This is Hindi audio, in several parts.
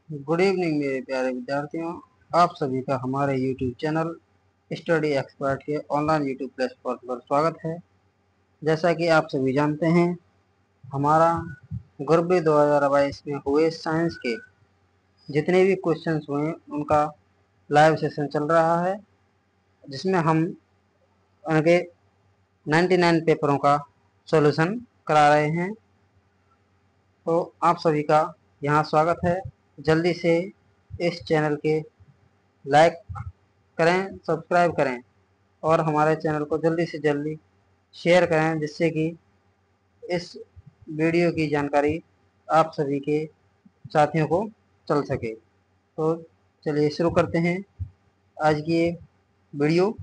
गुड इवनिंग मेरे प्यारे विद्यार्थियों। आप सभी का हमारे YouTube चैनल स्टडी एक्सपर्ट के ऑनलाइन YouTube प्लेटफॉर्म पर स्वागत है। जैसा कि आप सभी जानते हैं, हमारा ग्रुप बी 2022 में हुए साइंस के जितने भी क्वेश्चंस हुए उनका लाइव सेशन चल रहा है, जिसमें हम उनके 99 पेपरों का सॉल्यूशन करा रहे हैं। तो आप सभी का यहाँ स्वागत है। जल्दी से इस चैनल के लाइक करें, सब्सक्राइब करें और हमारे चैनल को जल्दी से जल्दी शेयर करें, जिससे कि इस वीडियो की जानकारी आप सभी के साथियों को चल सके। तो चलिए शुरू करते हैं आज की ये वीडियो।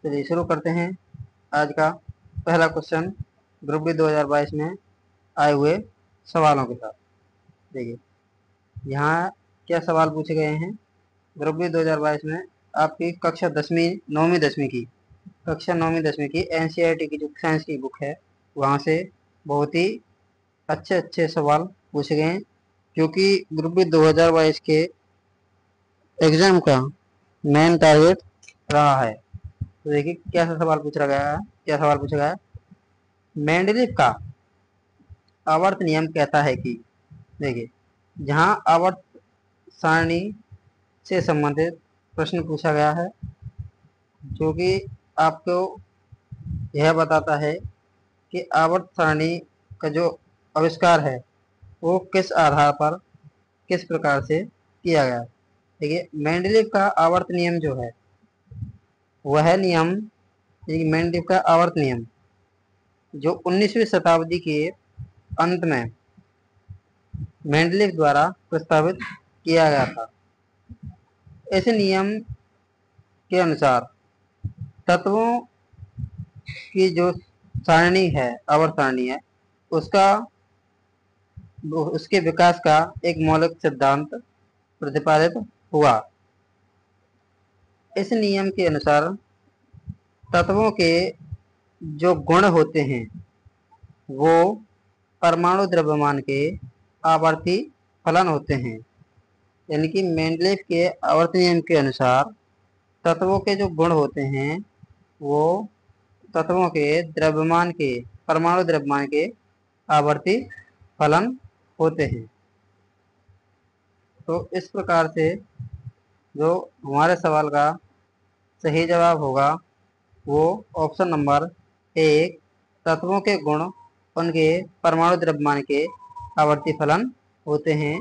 चलिए शुरू करते हैं आज का पहला क्वेश्चन ग्रुप बी 2022 में आए हुए सवालों के साथ। देखिए यहाँ क्या सवाल पूछे गए हैं। ग्रुप बी 2022 में आपकी कक्षा 10वीं 9वीं 10वीं की कक्षा 9वीं 10वीं की NCERT की जो साइंस की बुक है, वहाँ से बहुत ही अच्छे अच्छे सवाल पूछे गए हैं, क्योंकि ग्रुप बी 2022 के एग्जाम का मेन टारगेट रहा है। तो देखिए क्या सवाल पूछा गया है। मेंडलीव का आवर्त नियम कहता है कि, देखिए जहाँ आवर्त सारणी से संबंधित प्रश्न पूछा गया है, जो कि आपको यह बताता है कि आवर्त सारणी का जो आविष्कार है वो किस आधार पर किस प्रकार से किया गया। देखिए मेंडलीव का आवर्त नियम जो है, वह नियम मेंडलीव का आवर्त नियम जो 19वीं शताब्दी के अंत में मेंडलीव द्वारा प्रस्तावित किया गया था। इस नियम के अनुसार तत्वों की जो सारणी है, आवर्त सारणी है, उसके विकास का एक मौलिक सिद्धांत प्रतिपादित हुआ। इस नियम के अनुसार तत्वों के जो गुण होते हैं वो परमाणु द्रव्यमान के आवर्ती फलन होते हैं। यानी कि मेंडलीव के आवर्त नियम के अनुसार तत्वों के जो गुण होते हैं वो तत्वों के द्रव्यमान के परमाणु द्रव्यमान के आवर्ती फलन होते हैं। तो इस प्रकार से जो हमारे सवाल का सही जवाब होगा वो ऑप्शन नंबर 1, तत्वों के गुण उनके परमाणु द्रव्यमान के आवर्ती फलन होते हैं।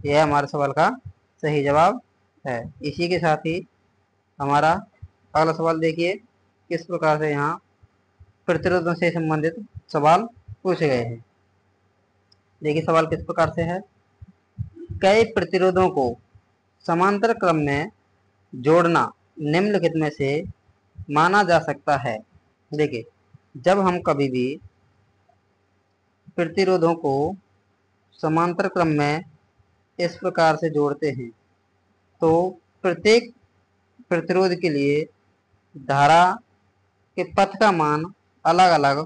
यह हमारे सवाल का सही जवाब है। इसी के साथ ही हमारा अगला सवाल देखिए किस प्रकार से यहाँ प्रतिरोधों से संबंधित सवाल पूछे गए हैं। देखिए सवाल किस प्रकार से है। कई प्रतिरोधों को समांतर क्रम में जोड़ना निम्नलिखित में से माना जा सकता है। देखिए जब हम कभी भी प्रतिरोधों को समांतर क्रम में इस प्रकार से जोड़ते हैं तो प्रत्येक प्रतिरोध के लिए धारा के पथ का मान अलग अलग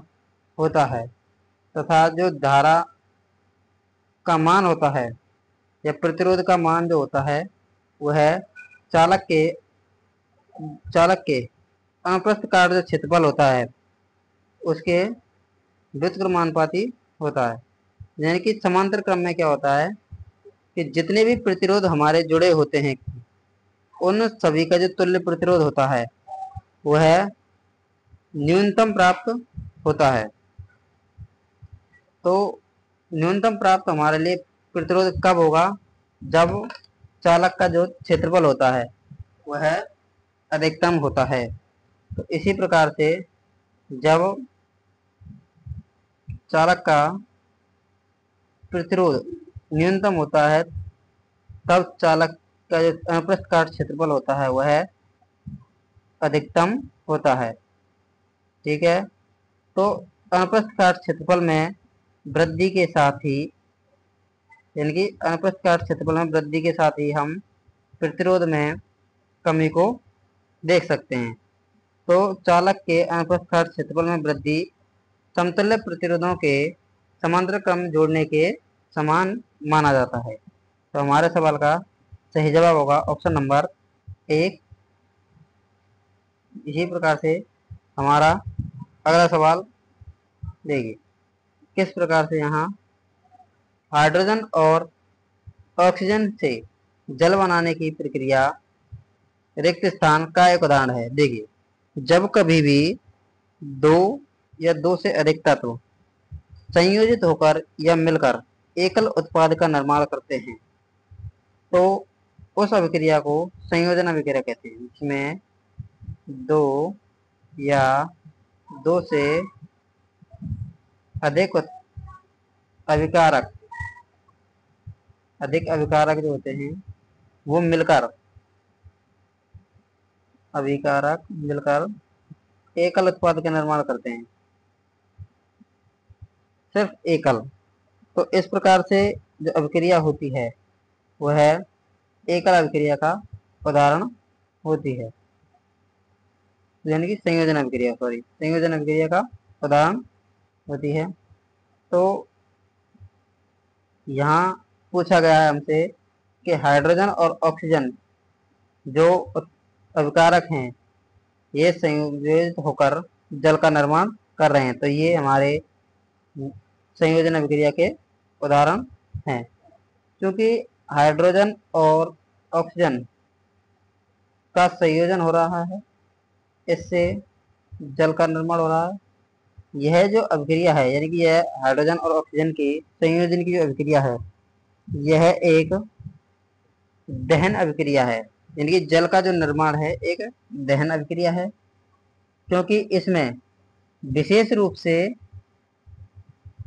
होता है, तथा जो धारा का मान होता है या प्रतिरोध का मान जो होता है वह चालक के अनुप्रस्थ काट जो क्षेत्रफल होता है उसके व्युत्क्रमानुपाती होता है। यानी कि समांतर क्रम में क्या होता है कि जितने भी प्रतिरोध हमारे जुड़े होते हैं उन सभी का जो तुल्य प्रतिरोध होता है वह न्यूनतम प्राप्त होता है। तो न्यूनतम प्राप्त हमारे लिए प्रतिरोध कब होगा, जब चालक का जो क्षेत्रफल होता है वह अधिकतम होता है। तो इसी प्रकार से जब चालक का प्रतिरोध न्यूनतम होता है तब चालक का जो अनुप्रस्थ काट क्षेत्रफल होता है वह अधिकतम होता है। ठीक है। तो अनुप्रस्थ काट क्षेत्रफल में वृद्धि के साथ ही, यानी कि अनुप्रस्थ काट क्षेत्रफल में वृद्धि के साथ ही हम प्रतिरोध में कमी को देख सकते हैं। तो चालक के अनुप्रस्थ काट क्षेत्रफल में वृद्धि समतुल्य प्रतिरोधों के समांतर क्रम जोड़ने के समान माना जाता है। तो हमारे सवाल का सही जवाब होगा ऑप्शन नंबर 1। इसी प्रकार से हमारा अगला सवाल देखिए, किस प्रकार से यहाँ हाइड्रोजन और ऑक्सीजन से जल बनाने की प्रक्रिया रिक्त स्थान का एक उदाहरण है। देखिए, जब कभी भी दो या दो से अधिक तत्व संयोजित होकर या मिलकर एकल उत्पाद का निर्माण करते हैं तो उस अभिक्रिया को संयोजन अभिक्रिया कहते हैं। इसमें दो या दो से अधिक अभिकारक जो होते हैं वो मिलकर एकल उत्पाद का निर्माण करते हैं, सिर्फ एकल। तो इस प्रकार से जो अभिक्रिया होती है वह एकल अभिक्रिया का उदाहरण होती है, यानी कि संयोजन अभिक्रिया का उदाहरण होती है। तो यहाँ पूछा गया है हमसे कि हाइड्रोजन और ऑक्सीजन जो अभिकारक हैं ये संयोजित होकर जल का निर्माण कर रहे हैं, तो ये हमारे संयोजन अभिक्रिया के उदाहरण हैं। क्योंकि हाइड्रोजन और ऑक्सीजन का संयोजन हो रहा है, इससे जल का निर्माण हो रहा है। यह जो अभिक्रिया है, यानी कि यह हाइड्रोजन और ऑक्सीजन के संयोजन की जो अभिक्रिया है यह एक दहन अभिक्रिया है, यानी कि जल का जो निर्माण है एक दहन अभिक्रिया है। क्योंकि इसमें विशेष रूप से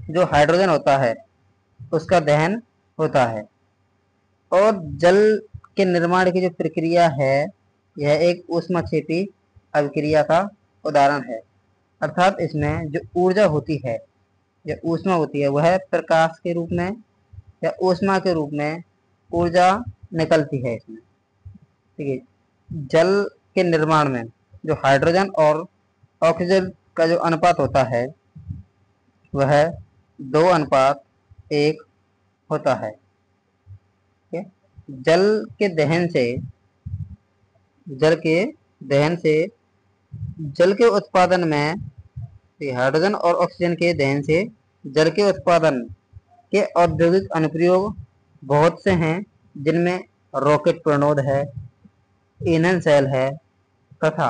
जो हाइड्रोजन होता है उसका दहन होता है, और जल के निर्माण की जो प्रक्रिया है यह एक ऊष्माक्षेपी अभिक्रिया का उदाहरण है। अर्थात इसमें जो ऊर्जा होती है या ऊष्मा होती है वह प्रकाश के रूप में या ऊष्मा के रूप में ऊर्जा निकलती है इसमें। ठीक है, जल के निर्माण में जो हाइड्रोजन और ऑक्सीजन का जो अनुपात होता है वह 2:1 होता है। ठीक है, जल के दहन से जल के उत्पादन में हाइड्रोजन और ऑक्सीजन के दहन से जल के उत्पादन के औद्योगिक अनुप्रयोग बहुत से हैं, जिनमें रॉकेट प्रणोद है, ईंधन सेल है तथा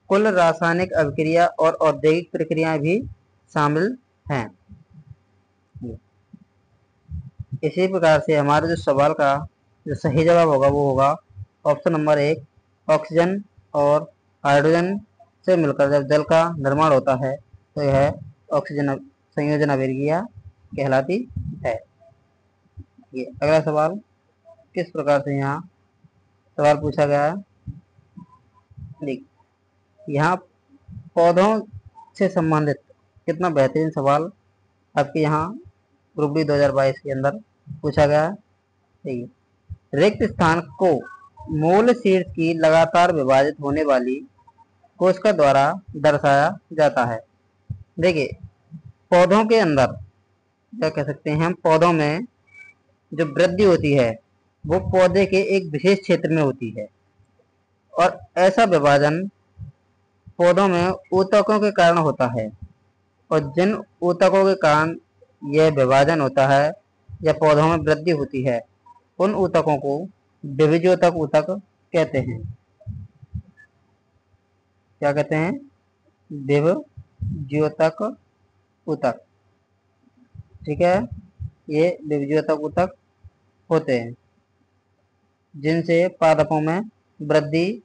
कुल रासायनिक अभिक्रिया और औद्योगिक प्रक्रियाएं भी शामिल हैं। इसी प्रकार से हमारे जो सवाल का जो सही जवाब होगा वो होगा ऑप्शन नंबर 1। ऑक्सीजन और हाइड्रोजन से मिलकर जब जल का निर्माण होता है तो यह ऑक्सीजन संयोजन अभिक्रिया कहलाती है। ये अगला सवाल किस प्रकार से यहाँ सवाल पूछा गया है। देख, यहाँ पौधों से संबंधित कितना बेहतरीन सवाल आपके यहाँ ग्रुप डी 2022 के अंदर पूछा गया है। ठीक है, रिक्त स्थान को मूल शीर्ष की लगातार विभाजित होने वाली कोशिका द्वारा दर्शाया जाता है। देखिए, पौधों के अंदर क्या कह सकते हैं हम, पौधों में जो वृद्धि होती है वो पौधे के एक विशेष क्षेत्र में होती है, और ऐसा विभाजन पौधों में ऊतकों के कारण होता है, और जिन ऊतकों के कारण यह विभाजन होता है या पौधों में वृद्धि होती है उन ऊतकों को द्विबीजोतक ऊतक कहते हैं। क्या कहते हैं? द्विबीजोतक ऊतक। ठीक है, ये द्विबीजोतक ऊतक होते हैं जिनसे पादपों में वृद्धि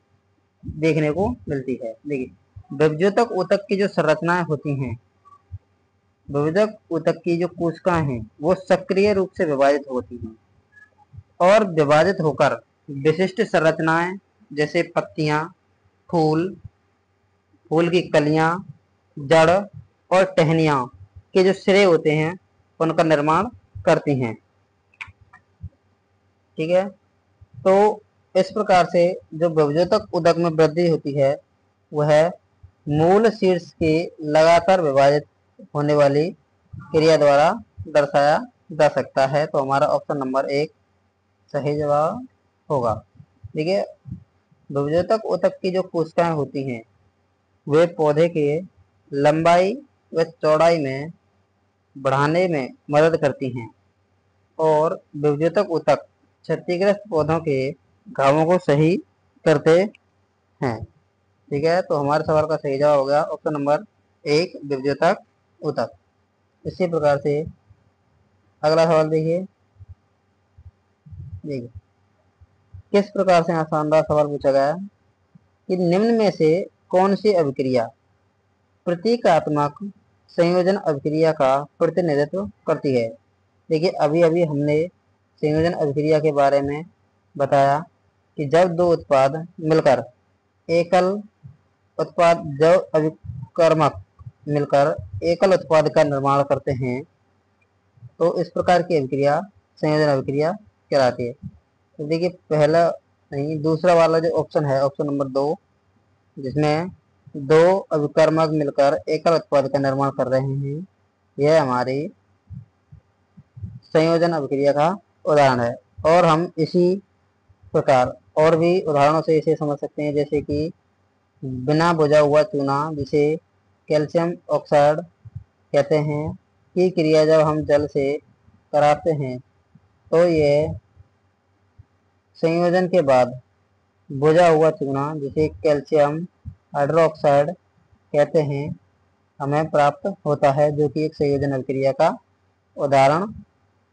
देखने को मिलती है। देखिए, द्विबीजोतक ऊतक की जो संरचनाएं होती हैं, द्विबीजोतक ऊतक की जो कोशिकाएं हैं वो सक्रिय रूप से विभाजित होती हैं और विभाजित होकर विशिष्ट संरचनाएं जैसे पत्तियां, फूल की कलियां, जड़ और टहनियां के जो सिरे होते हैं उनका निर्माण करती हैं। ठीक है, तो इस प्रकार से जो द्विबीजोतक ऊतक में वृद्धि होती है वह मूल शीर्ष के लगातार विभाजित होने वाली क्रिया द्वारा दर्शाया जा सकता है। तो हमारा ऑप्शन नंबर 1 सही जवाब होगा। देखिए, विभेदक ऊतक की जो कोशिकाएं होती हैं वे पौधे के लंबाई व चौड़ाई में बढ़ाने में मदद करती हैं और विभेदक ऊतक क्षतिग्रस्त पौधों के घावों को सही करते हैं। ठीक है, तो हमारे सवाल का सही जवाब हो गया ऑप्शन नंबर 1 विभेदक ऊतक। इसी प्रकार से अगला सवाल देखिए। देखिए, किस प्रकार से यहाँ शानदार सवाल पूछा गया है कि निम्न में से कौन सी अभिक्रिया प्रतीकात्मक संयोजन अभिक्रिया का प्रतिनिधित्व करती है। देखिए, अभी अभी हमने संयोजन अभिक्रिया के बारे में बताया कि जब दो उत्पाद मिलकर एकल उत्पाद, जब अभिकर्मक मिलकर एकल उत्पाद का निर्माण करते हैं तो इस प्रकार की अभिक्रिया संयोजन अभिक्रिया कहलाती है। तो देखिए, पहला नहीं, दूसरा वाला जो ऑप्शन है, ऑप्शन नंबर 2, जिसमें दो अभिकर्मक मिलकर एकल उत्पाद का निर्माण कर रहे हैं, यह हमारी संयोजन अभिक्रिया का उदाहरण है। और हम इसी प्रकार और भी उदाहरणों से इसे समझ सकते हैं, जैसे कि बिना बुझा हुआ चूना, जिसे कैल्शियम ऑक्साइड कहते हैं, की क्रिया जब हम जल से कराते हैं तो यह संयोजन के बाद बुझा हुआ चूना, जिसे कैल्शियम हाइड्रोक्साइड कहते हैं, हमें प्राप्त होता है, जो कि एक संयोजन अभिक्रिया का उदाहरण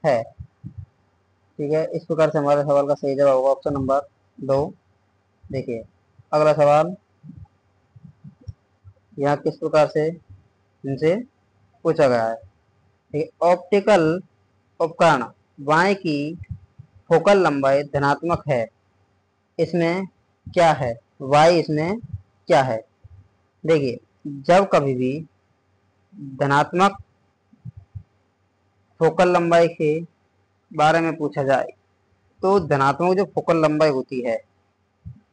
है। ठीक है, इस प्रकार से हमारे सवाल का सही जवाब होगा ऑप्शन नंबर 2। देखिए, अगला सवाल यहाँ किस प्रकार से इनसे पूछा गया है। ठीक है, ऑप्टिकल उपकरण वाई की फोकल लंबाई धनात्मक है, इसमें क्या है? वाई इसमें क्या है? देखिए, जब कभी भी धनात्मक फोकल लंबाई के बारे में पूछा जाए तो धनात्मक जो फोकल लंबाई होती है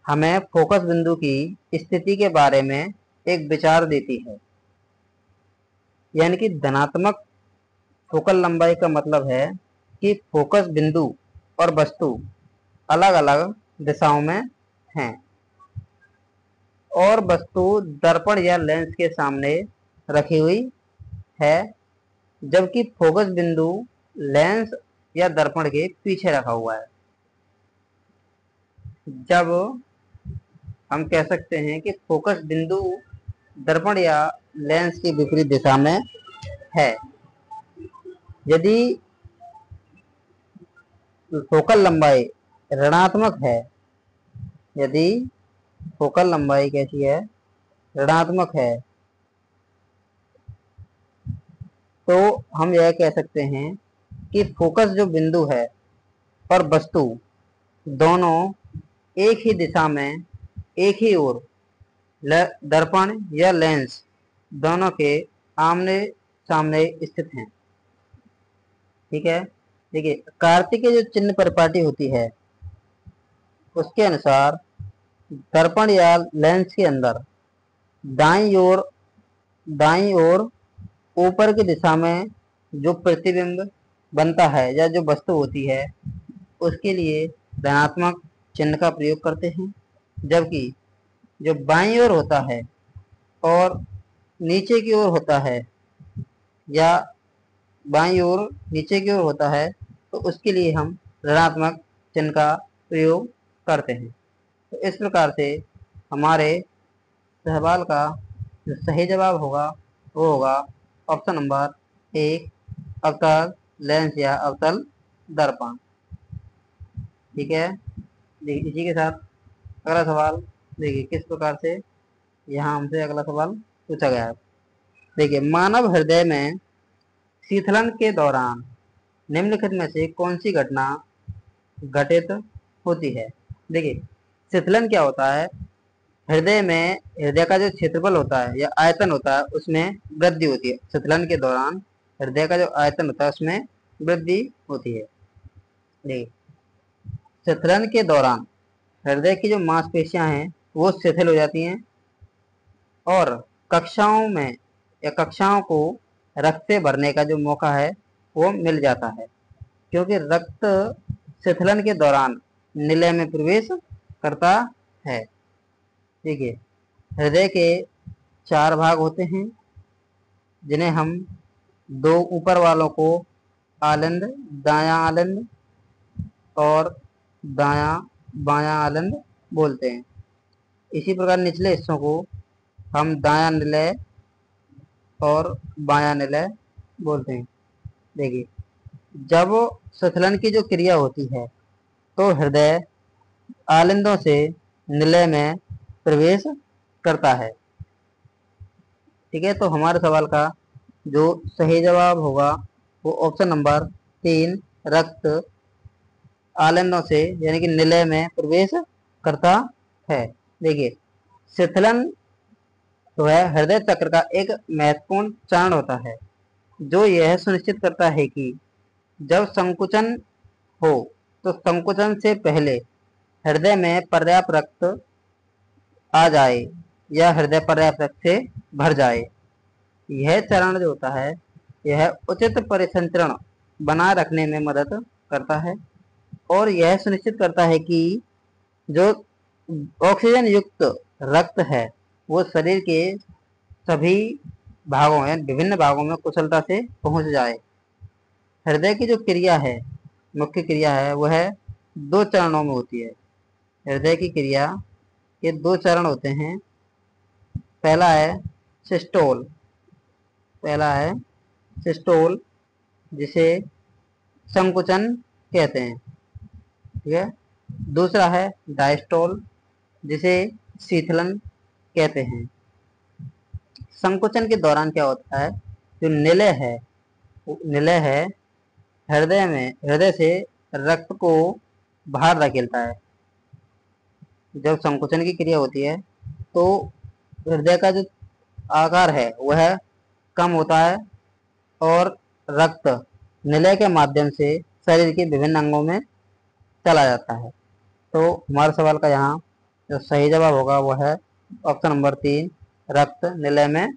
हमें फोकस बिंदु की स्थिति के बारे में एक विचार देती है। यानी कि धनात्मक फोकल लंबाई का मतलब है कि फोकस बिंदु और वस्तु अलग अलग दिशाओं में हैं और वस्तु दर्पण या लेंस के सामने रखी हुई है, जबकि फोकस बिंदु लेंस या दर्पण के पीछे रखा हुआ है। जब हम कह सकते हैं कि फोकस बिंदु दर्पण या लेंस की विपरीत दिशा में है, यदि फोकल लंबाई ऋणात्मक है, यदि फोकल लंबाई कैसी है? ऋणात्मक है, तो हम यह कह सकते हैं कि फोकस जो बिंदु है और वस्तु दोनों एक ही दिशा में, एक ही ओर दर्पण या लेंस दोनों के आमने सामने स्थित हैं। ठीक है, देखिए, कार्तिक जो चिन्ह परिपाटी होती है उसके अनुसार दर्पण या लेंस के अंदर दाईं ओर ऊपर की दिशा में जो प्रतिबिंब बनता है या जो वस्तु होती है उसके लिए धनात्मक चिन्ह का प्रयोग करते हैं, जबकि जो बाईं ओर होता है और नीचे की ओर होता है या बाईं ओर नीचे की ओर होता है तो उसके लिए हम ऋणात्मक चिन्ह का प्रयोग करते हैं। तो इस प्रकार से हमारे सवाल का जो सही जवाब होगा वो होगा ऑप्शन नंबर 1 अवतल लेंस या अवतल दर्पण। ठीक है, देखिए, इसी के साथ अगला सवाल देखिए किस प्रकार से यहाँ हमसे अगला सवाल पूछा गया है। देखिए, मानव हृदय में शीतलन के दौरान निम्नलिखित में से कौन सी घटना घटित होती है। देखिए, शीतलन क्या होता है? हृदय का जो क्षेत्रफल होता है या आयतन होता है उसमें वृद्धि होती है। शीतलन के दौरान हृदय का जो आयतन होता है उसमें वृद्धि होती है। देखिए, शीतलन के दौरान हृदय की जो मांसपेशियां हैं वो शिथिल हो जाती हैं और कक्षाओं को रक्त से भरने का जो मौका है वो मिल जाता है, क्योंकि रक्त शिथिलन के दौरान निलय में प्रवेश करता है। ठीक है। हृदय के 4 भाग होते हैं, जिन्हें हम दो ऊपर वालों को आलंद, दायां आलंद और दायां बायां आलंद बोलते हैं। इसी प्रकार निचले हिस्सों को हम दायां निलय और बायां निलय बोलते हैं। देखिए, जब संचलन की जो क्रिया होती है तो हृदय आलिंदों से निलय में प्रवेश करता है। ठीक है, तो हमारे सवाल का जो सही जवाब होगा वो ऑप्शन नंबर 3, रक्त आलिंदों से यानी कि निलय में प्रवेश करता है। देखिए, शिथिलन तो है हृदय चक्र का एक महत्वपूर्ण चरण होता है, जो यह सुनिश्चित करता है कि जब संकुचन हो तो संकुचन से पहले हृदय में पर्याप्त रक्त आ जाए या हृदय पर्याप्त रक्त से भर जाए। यह चरण जो होता है यह उचित परिसंचरण बनाए रखने में मदद करता है और यह सुनिश्चित करता है कि जो ऑक्सीजन युक्त रक्त है वो शरीर के सभी भागों या विभिन्न भागों में कुशलता से पहुंच जाए। हृदय की जो क्रिया है, मुख्य क्रिया है, वह 2 चरणों में होती है। हृदय की क्रिया के 2 चरण होते हैं। पहला है सिस्टोल, पहला है सिस्टोल जिसे संकुचन कहते हैं। ठीक है। दूसरा है डायस्टोल जिसे शीतलन कहते हैं। संकुचन के दौरान क्या होता है, जो निलय है हृदय से रक्त को बाहर धकेलता है। जब संकुचन की क्रिया होती है तो हृदय का जो आकार है वह कम होता है और रक्त निलय के माध्यम से शरीर के विभिन्न अंगों में चला जाता है। तो हमारे सवाल का यहाँ जो सही जवाब होगा वह है ऑप्शन नंबर 3, रक्त निलय में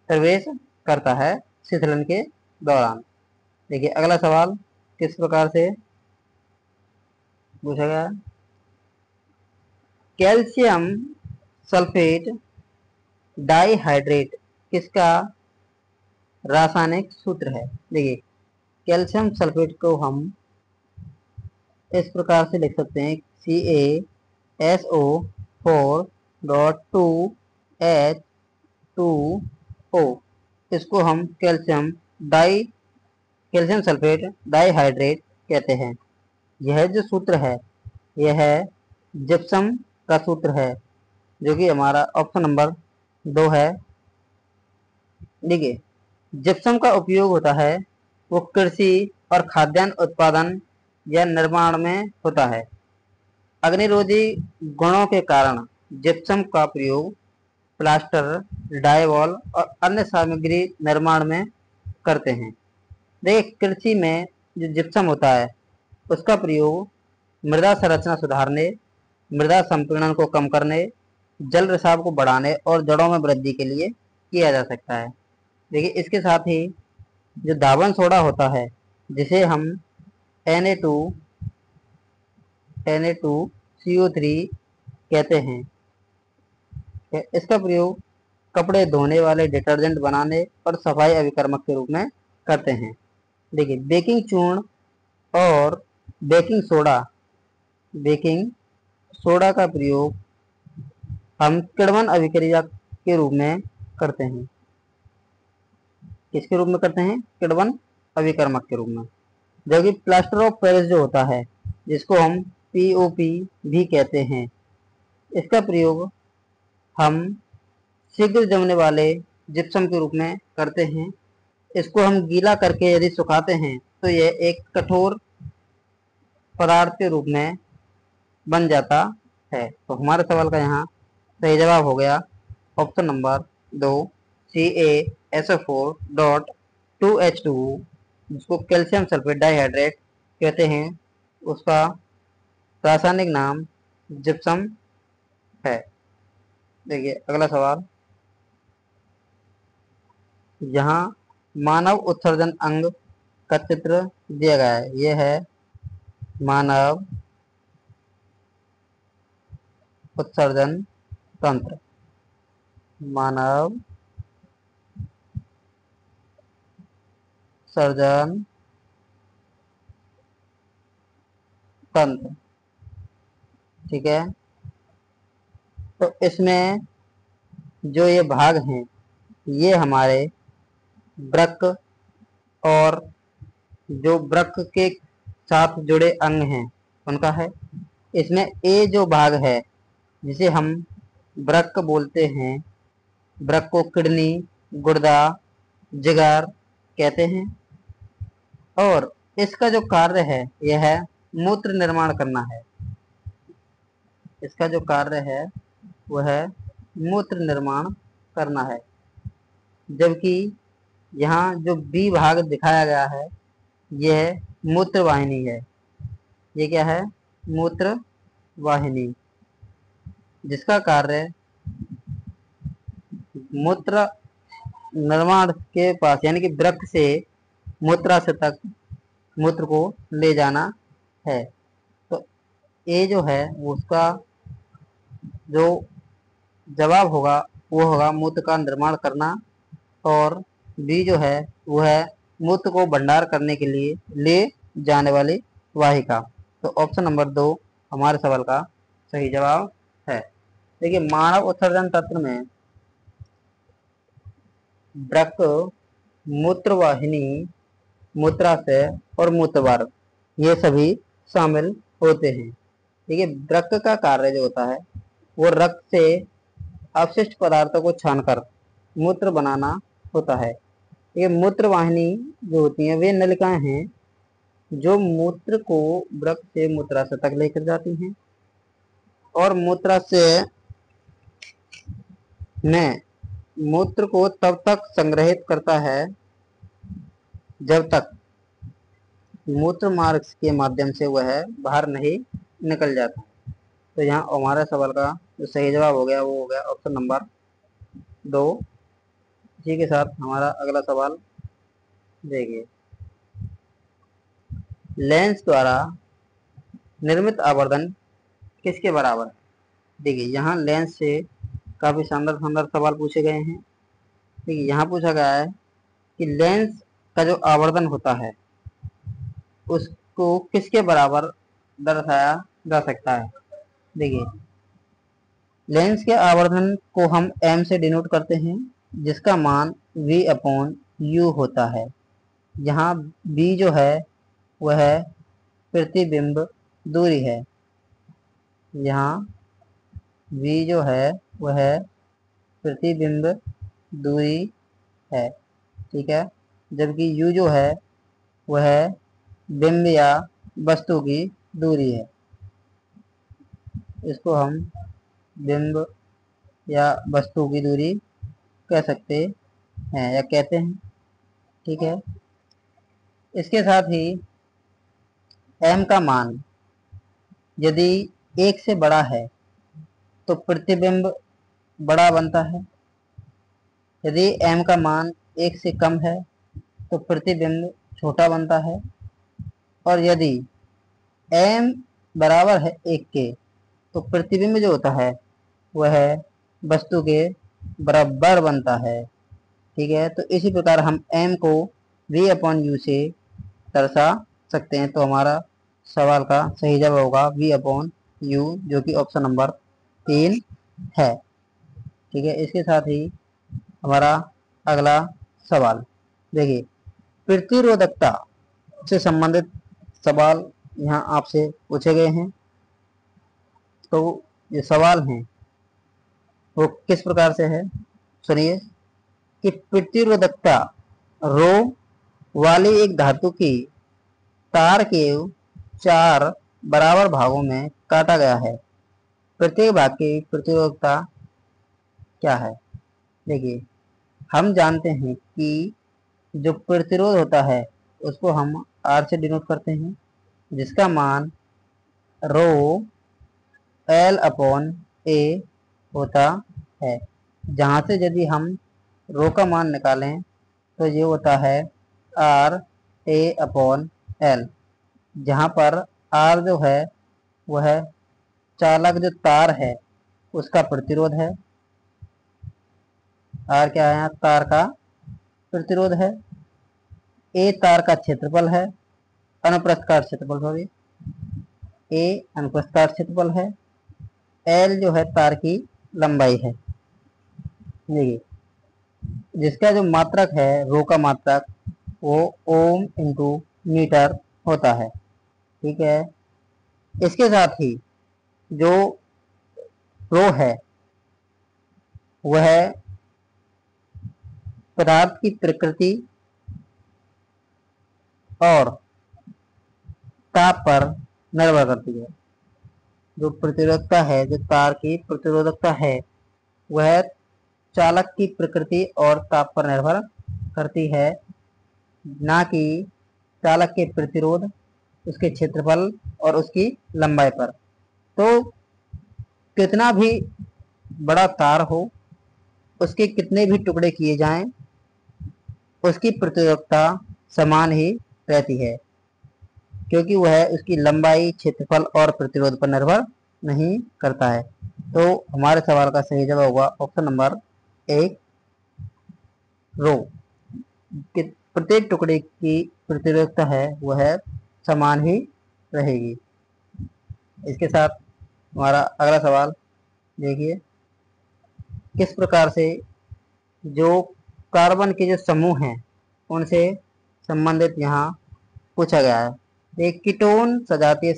प्रवेश करता है शिथिलन के दौरान। देखिए, अगला सवाल किस प्रकार से पूछा गया है। कैल्शियम सल्फेट डाइहाइड्रेट किसका रासायनिक सूत्र है। देखिए, कैल्शियम सल्फेट को हम इस प्रकार से लिख सकते हैं CaSO4.2H2O। इसको हम कैल्शियम सल्फेट डाइहाइड्रेट कहते हैं। यह जो सूत्र है यह जिप्सम का सूत्र है, जो कि हमारा ऑप्शन नंबर 2 है। देखिए, जिप्सम का उपयोग होता है वो कृषि और खाद्यान्न उत्पादन या निर्माण में होता है। अग्निरोधी गुणों के कारण जिप्सम का प्रयोग प्लास्टर, डाइवॉल और अन्य सामग्री निर्माण में करते हैं। देखिए, कृषि में जो जिप्सम होता है उसका प्रयोग मृदा संरचना सुधारने, मृदा संपीड़न को कम करने, जल रिसाव को बढ़ाने और जड़ों में वृद्धि के लिए किया जा सकता है। देखिए, इसके साथ ही जो धावन सोडा होता है जिसे हम Na2CO3 कहते हैं, इसका प्रयोग कपड़े धोने वाले डिटर्जेंट बनाने और सफाई अभिकर्मक के रूप में करते हैं। देखिए, बेकिंग चूर्ण और बेकिंग सोडा का प्रयोग हम किण्वन अभिक्रिया के रूप में करते हैं। किसके रूप में करते हैं, किण्वन अभिकर्मक के रूप में। जबकि प्लास्टर ऑफ पेरिस जो होता है जिसको हम POP भी कहते हैं, इसका प्रयोग हम शीघ्र जमने वाले जिप्सम के रूप में करते हैं। इसको हम गीला करके यदि सुखाते हैं तो यह एक कठोर पदार्थ के रूप में बन जाता है। तो हमारे सवाल का यहाँ सही जवाब हो गया ऑप्शन नंबर 2, CaSO4.2H2O, जिसको कैल्शियम सल्फेट डाइहाइड्रेट कहते हैं। उसका रासायनिक नाम जिप्सम है। देखिए, अगला सवाल, यहाँ मानव उत्सर्जन अंग का चित्र दिया गया है। यह है मानव उत्सर्जन तंत्र। मानव सर्जन तंत्र, ठीक है। तो इसमें जो ये भाग हैं, ये हमारे वृक्क और जो वृक्क के साथ जुड़े अंग हैं उनका है। इसमें ए जो भाग है, जिसे हम वृक्क बोलते हैं, वृक्क को किडनी, गुर्दा, जिगर कहते हैं। और इसका जो कार्य है यह है मूत्र निर्माण करना है। इसका जो कार्य है वह है मूत्र निर्माण करना है। जबकि यहाँ जो बी भाग दिखाया गया है यह मूत्र वाहिनी है। ये क्या है? मूत्र वाहिनी, जिसका कार्य मूत्र निर्माण के पास यानी कि वृक्क से मूत्राशय तक मूत्र को ले जाना है। तो ए जो है उसका जो जवाब होगा वो होगा मूत्र का निर्माण करना, और बी जो है वो है मूत्र को भंडार करने के लिए ले जाने वाली वाहिका। तो ऑप्शन नंबर 2 हमारे सवाल का सही जवाब है। देखिए, मानव उत्सर्जन तंत्र में वृक्क, मूत्रवाहिनी, मूत्राशय और मूत्रवार ये सभी शामिल होते हैं। देखिए, वृक्क का कार्य जो होता है वो रक्त से अपशिष्ट पदार्थों को छानकर मूत्र बनाना होता है। ये मूत्र वाहिनी जो होती हैं वे नलिकाएं हैं जो मूत्र को वृक्क से मूत्राशय तक लेकर जाती हैं, और मूत्राशय में मूत्र को तब तक संग्रहित करता है जब तक मूत्र मार्ग के माध्यम से वह बाहर नहीं निकल जाता। तो यहाँ हमारे सवाल का जो सही जवाब हो गया वो हो गया ऑप्शन नंबर 2। इसी के साथ हमारा अगला सवाल देखिए, लेंस द्वारा निर्मित आवर्धन किसके बराबर है? देखिए, यहाँ लेंस से काफी शानदार शानदार सवाल पूछे गए हैं। देखिए, यहाँ पूछा गया है कि लेंस का जो आवर्धन होता है उसको किसके बराबर दर्शाया जा सकता है। देखिए, लेंस के आवर्धन को हम m से डिनोट करते हैं, जिसका मान v/u होता है। यहाँ b जो है वह प्रतिबिंब दूरी है। यहाँ v जो है वह प्रतिबिंब दूरी है, ठीक है। जबकि u जो है वह बिंब या वस्तु की दूरी है। इसको हम बिंब या वस्तु की दूरी कह सकते हैं या कहते हैं, ठीक है। इसके साथ ही m का मान यदि 1 से बड़ा है तो प्रतिबिंब बड़ा बनता है। यदि m का मान 1 से कम है तो प्रतिबिंब छोटा बनता है। और यदि m बराबर है 1 के तो प्रतिबिंब जो होता है वह वस्तु के बराबर बनता है, ठीक है। तो इसी प्रकार हम m को v/u से दर्शा सकते हैं। तो हमारा सवाल का सही जवाब होगा v/u, जो कि ऑप्शन नंबर 3 है, ठीक है। इसके साथ ही हमारा अगला सवाल देखिए, प्रतिरोधकता से संबंधित सवाल यहाँ आपसे पूछे गए हैं। तो ये सवाल हैं वो किस प्रकार से है, सुनिए कि प्रतिरोधकता रो वाली एक धातु की तार के 4 बराबर भागों में काटा गया है। प्रत्येक भाग की प्रतिरोधकता क्या है? देखिए, हम जानते हैं कि जो प्रतिरोध होता है उसको हम R से डिनोट करते हैं, जिसका मान रो L/A होता है। जहाँ से यदि हम रो का मान निकालें तो ये होता है RA/L, जहाँ पर R जो है वह चालक जो तार है उसका प्रतिरोध है। R क्या है? तार का प्रतिरोध है। A तार का क्षेत्रफल है, अनुप्रस्थ काट क्षेत्रफल, सॉरी, A अनुप्रस्थ काट क्षेत्रफल है। L जो है तार की लंबाई है। देखिए, जिसका जो मात्रक है, रो का मात्रक, वो ओम इंटू मीटर होता है। ठीक है। इसके साथ ही जो रो है वह पदार्थ की प्रकृति और ताप पर निर्भर करती है। जो प्रतिरोधकता है, जो तार की प्रतिरोधकता है, वह चालक की प्रकृति और ताप पर निर्भर करती है, ना कि चालक के प्रतिरोध, उसके क्षेत्रफल और उसकी लंबाई पर। तो कितना भी बड़ा तार हो, उसके कितने भी टुकड़े किए जाएं, उसकी प्रतिरोधकता समान ही रहती है, क्योंकि वह उसकी लंबाई, क्षेत्रफल और प्रतिरोध पर निर्भर नहीं करता है। तो हमारे सवाल का सही जवाब होगा ऑप्शन नंबर 1, रो। प्रत्येक टुकड़े की प्रतिरोधकता है वह समान ही रहेगी। इसके साथ हमारा अगला सवाल देखिए, किस प्रकार से जो कार्बन के जो समूह हैं उनसे संबंधित यहाँ पूछा गया है। एक कीटोन सजातीय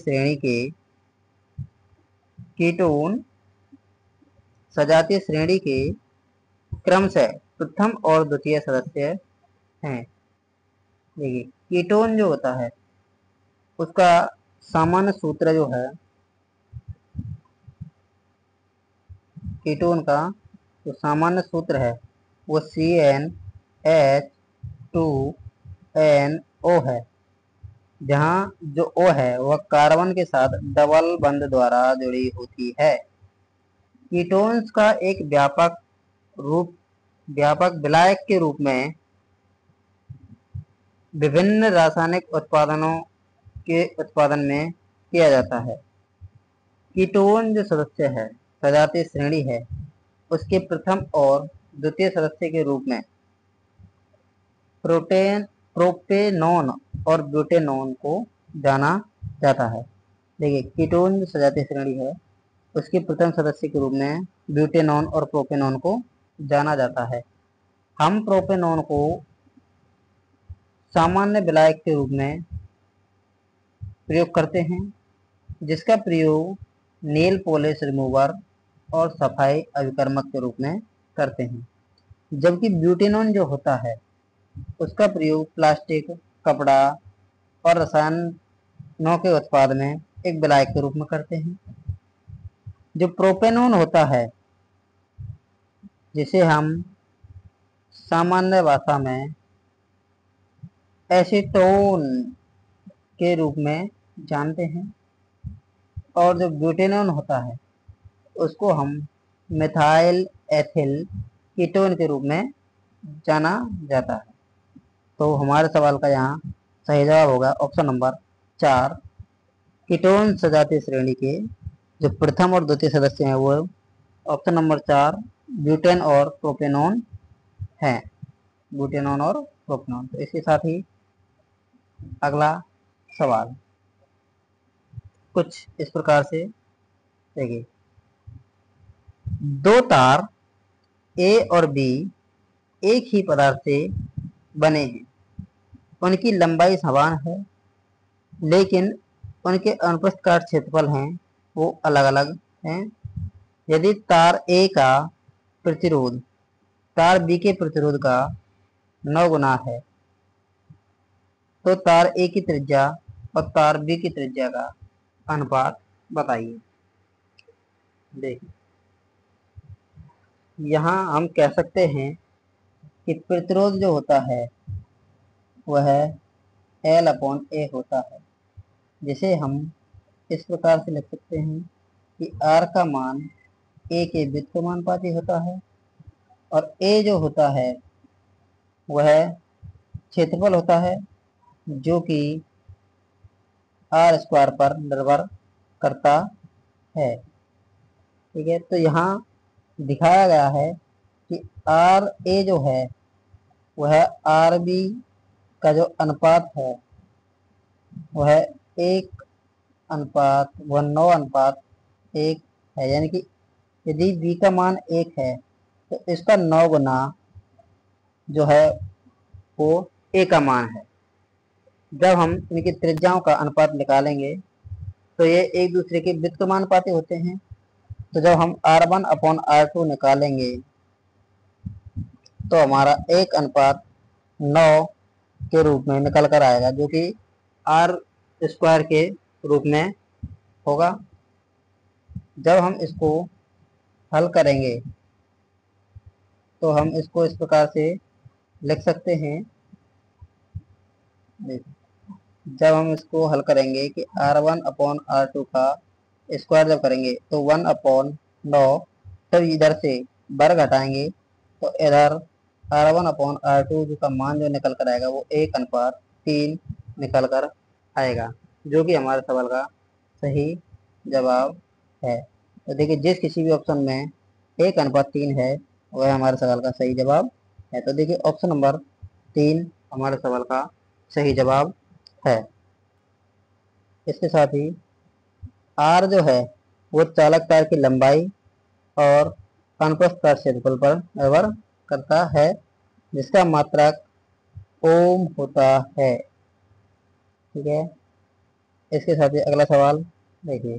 श्रेणी के क्रमशः प्रथम और द्वितीय सदस्य हैं। देखिए, कीटोन जो होता है उसका सामान्य सूत्र जो है, कीटोन का जो सामान्य सूत्र है वो CnH2nO है, जहाँ जो O है वह कार्बन के साथ डबल बंध द्वारा जुड़ी होती है। कीटोन्स का एक व्यापक विलायक के रूप में विभिन्न रासायनिक उत्पादनों के उत्पादन में किया जाता है। कीटोन जो सदस्य है, सजातीय श्रेणी है, उसके प्रथम और द्वितीय सदस्य के रूप में प्रोपेनॉन और ब्यूटेनॉन को जाना जाता है। देखिए, कीटोन जो सजातीय श्रेणी है उसके प्रथम सदस्य के रूप में ब्यूटेनॉन और प्रोपेनॉन को जाना जाता है। हम प्रोपेनॉन को सामान्य विलायक के रूप में प्रयोग करते हैं, जिसका प्रयोग नेल पॉलिश रिमूवर और सफाई अभिकर्मक के रूप में करते हैं। जबकि ब्यूटेनॉन जो होता है उसका प्रयोग प्लास्टिक, कपड़ा और रसायनों के उत्पाद में एक विलायक के रूप में करते हैं। जो प्रोपेनॉन होता है, जिसे हम सामान्य भाषा में एसीटोन के रूप में जानते हैं, और जो ब्यूटेनॉन होता है उसको हम मिथाइल एथिल कीटोन के रूप में जाना जाता है। तो हमारे सवाल का यहाँ सही जवाब होगा ऑप्शन नंबर 4, कीटोन सजातीय श्रेणी के जो प्रथम और द्वितीय सदस्य हैं वो ऑप्शन नंबर 4 ब्यूटेन और प्रोपेनॉन हैं। ब्यूटेनॉन और प्रोपेनॉन। तो इसके साथ ही अगला सवाल कुछ इस प्रकार से देखिए, दो तार ए और बी एक ही पदार्थ से बने हैं, उनकी लंबाई समान है, लेकिन उनके अनुप्रस्थ काट क्षेत्रफल हैं वो अलग अलग हैं। यदि तार ए का प्रतिरोध तार बी के प्रतिरोध का 9 गुना है, तो तार ए की त्रिज्या और तार बी की त्रिज्या का अनुपात बताइए। देखिए, यहाँ हम कह सकते हैं कि प्रतिरोध जो होता है वह L/A होता है, जिसे हम इस प्रकार से लिख सकते हैं कि R का मान A के व्युत्क्रमानुपाती होता है, और A जो होता है वह क्षेत्रफल होता है जो कि आर स्क्वायर पर निर्भर करता है। ठीक है, तो यहाँ दिखाया गया है कि आर ए जो है वह आर बी का जो अनुपात है वह 1:9:1 है। यानी कि यदि बी का मान 1 है तो इसका 9 गुना जो है वो ए का मान है। जब हम इनकी त्रिज्याओं का अनुपात निकालेंगे तो ये एक दूसरे के व्युत्क्रमानुपाती होते हैं। तो जब हम R1/R2 निकालेंगे तो हमारा 1:9 के रूप में निकल कर आएगा, जो कि आर स्क्वायर के रूप में होगा। जब हम इसको हल करेंगे तो हम इसको इस प्रकार से लिख सकते हैं। जब हम इसको हल करेंगे कि R1/R2 का स्क्वायर जब करेंगे तो 1/9, तब इधर से वर्ग घटाएंगे तो इधर R1/R2 का मान जो निकल कर आएगा वो 1:3 निकल कर आएगा, जो कि हमारे सवाल का सही जवाब है। तो देखिए, जिस किसी भी ऑप्शन में 1:3 है वह हमारे सवाल का सही जवाब है। तो देखिए, ऑप्शन नंबर 3 हमारे सवाल का सही जवाब है। इसके साथ ही आर जो है वो चालक तार की लंबाई और अनुप्रस्थ तार क्षेत्रफल पर निर्भर करता है, जिसका मात्रक ओम होता है। ठीक है, इसके साथ ही अगला सवाल देखिए,